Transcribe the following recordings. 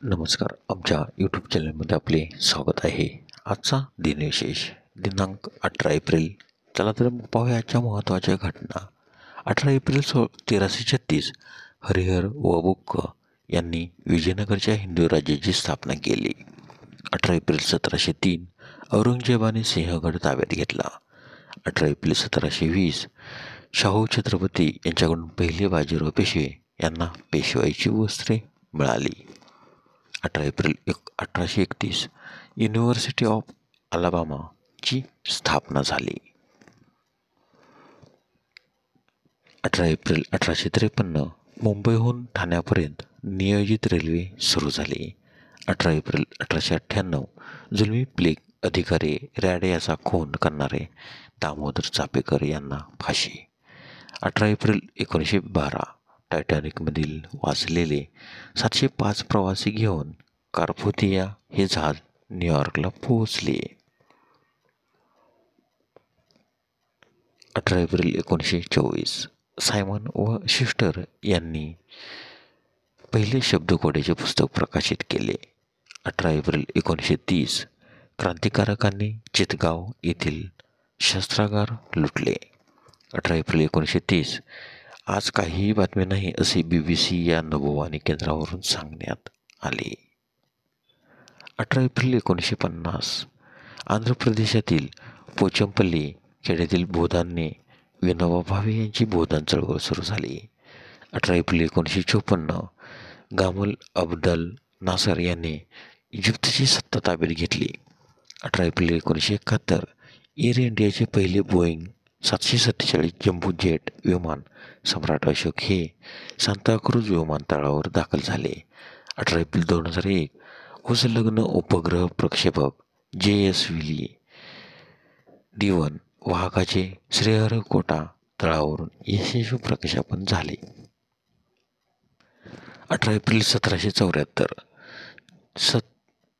नमस्कार. आमच्या यूट्यूब चॅनलमध्ये आपले स्वागत आहे. आजचा दिनविशेष दिनांक 18 एप्रिल. चला तर मग पाहूया आजच्या महत्त्वाच्या घटना. 18 एप्रिल 1336 हरिहर व बुक्क यांनी विजयनगरच्या हिंदू राज्याची स्थापना केली. 18 एप्रिल 1703 औरंगजेबाने सिंहगड ताब्यात घेतला. 18 एप्रिल 1720 शाहू छत्रपती यांच्याकडून पहिले बाजीराव पेशवे यांना पेशवाईची वस्त्रे मिळाली. 18 एप्रिल 1831 युनिव्हर्सिटी ऑफ अलाबामाची स्थापना झाली. 18 एप्रिल 1853 मुंबईहून ठाण्यापर्यंत नियोजित रेल्वे सुरू झाली. 18 एप्रिल 1898 जुलमी प्लेग अधिकारी रॅड याचा खून करणारे दामोदर चापेकर यांना फाशी. 18 एप्रिल 1912 टायटॅनिकमधील वाचलेले 705 प्रवासी घेऊन कार्पोथिया हे जहाज न्यूयॉर्कला पोहोचले. 18 एप्रिल 1924 सायमन व शिस्टर यांनी पहिले शब्दकोड्याचे पुस्तक प्रकाशित केले. 18 एप्रिल 1930 क्रांतिकारकांनी चितगाव येथील शस्त्रागार लुटले. 18 एप्रिल 1930 आज काहीही बातमी नाही असे BBC या नभोवाणी केंद्रावरून सांगण्यात आले. 18 एप्रिल 1950 आंध्र प्रदेशातील पोचमपल्ली खेड्यातील बोधांनी विनोबा भावे यांची बोधान चळवळ सुरू झाली. 18 एप्रिल 1954 गामल अब्दल नासर यांनी इजिप्तची सत्ता ताब्यात घेतली. 18 एप्रिल 1971 एअर इंडियाचे पहिले बोईंग 747 जम्बो जेट विमान सम्राट अशोक हे सांताक्रूज विमानतळावर दाखल झाले. 18 एप्रिल 2001 उपलग्न उपग्रह प्रक्षेपक JSLV D1 वाहकाचे श्रीहरिकोटा तळावरून यशस्वी प्रक्षेपण झाले. 18 एप्रिल 1774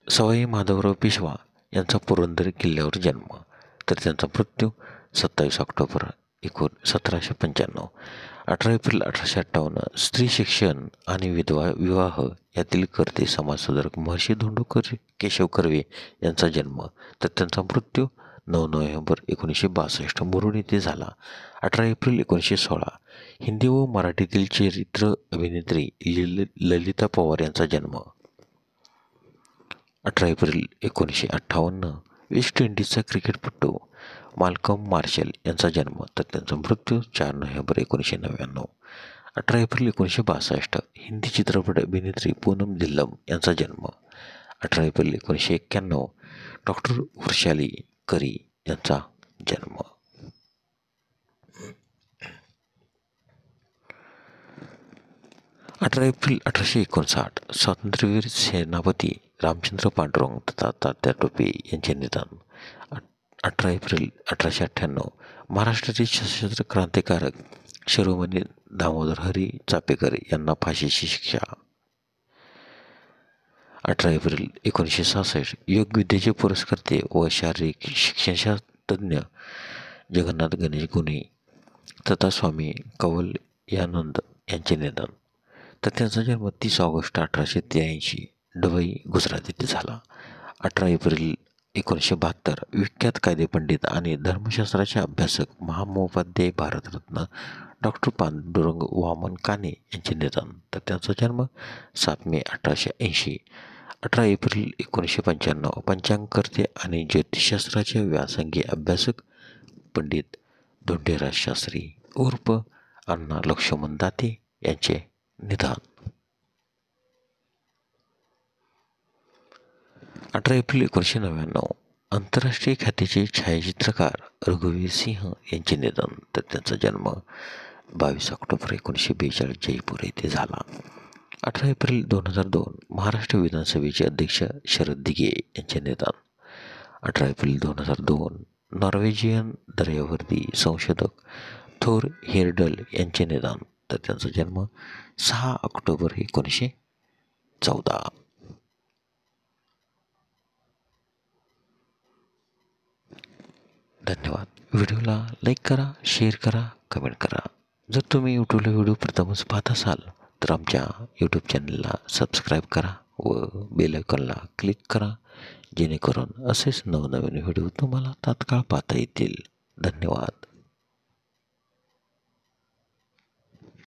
सवाई माधवराव पेशवा यांचा पुरंदर किल्ल्यावर जन्म, तर त्यांचा मृत्यू 27 ऑक्टोबर 1795. 18 एप्रिल 1858 स्त्री शिक्षण आणि विधवा विवाह यातील कर्ते समाजसुधारक महर्षी धोंडो केशव कर्वे यांचा जन्म, तर त्यांचा मृत्यू 9 नोव्हेंबर 1962 मुरुड येथे झाला. 18 एप्रिल 1916 हिंदी व मराठीतील चरित्र अभिनेत्री ललिता पवार यांचा जन्म. 18 एप्रिल 1958 वेस्ट इंडिजचा क्रिकेटपटू माल्कम मार्शल यांचा जन्म, तर त्यांचा मृत्यू 4 नोव्हेंबर 1999. 18 एप्रिल 1962 हिंदी चित्रपट अभिनेत्री पूनम धिल्लन यांचा जन्म. 18 एप्रिल 1991 डॉक्टर वृषाली करी यांचा जन्म. 18 एप्रिल 1859 स्वातंत्र्यवीर सेनापती रामचंद्र पांडुरंग तथा तात्या टोपे यांचे निधन. 18 एप्रिल 1898 महाराष्ट्रातील सशस्त्र क्रांतिकारक शिरोमणी दामोदर हरी चापेकर यांना फाशीची शिक्षा. 18 एप्रिल 1966 योगविद्येचे पुरस्कर्ते व शारीरिक शिक्षणशास्त्रज्ञ जगन्नाथ गणेश गुणे तथा स्वामी कवलयानंद यांचे निधन, तर त्यांचा जन्म 30 ऑगस्ट 1883 दुबई गुजरात येथे झाला. 18 एप्रिल 1972 विख्यात कायदेपंडित आणि धर्मशास्त्राचे अभ्यासक महामहोपाध्याय भारतरत्न डॉक्टर पांडुरंग वामन काने यांचे निधन, तर त्यांचा जन्म 7 मे 1880. 18 एप्रिल 1995 पंचांगकर्ते आणि ज्योतिषशास्त्राचे व्यासंगी अभ्यासक पंडित धोंडीराज शास्त्री उर्फ अण्णा लक्ष्मण दाते यांचे निधन. 18 एप्रिल 1999 आंतरराष्ट्रीय ख्यातीचे छायाचित्रकार रघुवीर सिंह यांचे निधन, तर त्यांचा जन्म 22 ऑक्टोबर 1942 जयपूर येथे झाला. 18 एप्रिल 2002 महाराष्ट्र विधानसभेचे अध्यक्ष शरद दिघे यांचे निधन. 18 एप्रिल 2002 नॉर्वेजियन दर्यावर्दी संशोधक थोर हेरडल यांचे निधन, तर त्यांचा जन्म 6 ऑक्टोबर 1914. धन्यवाद. व्हिडिओला लाईक करा, शेअर करा, कमेंट करा. जर तुम्ही यूट्यूबला व्हिडिओ प्रथमच पाहत असाल तर आमच्या यूट्यूब चॅनलला सबस्क्राईब करा व बेल आयकॉनला क्लिक करा, जेणेकरून असेच नवनवीन व्हिडिओ तुम्हाला तात्काळ पाहता येतील. धन्यवाद.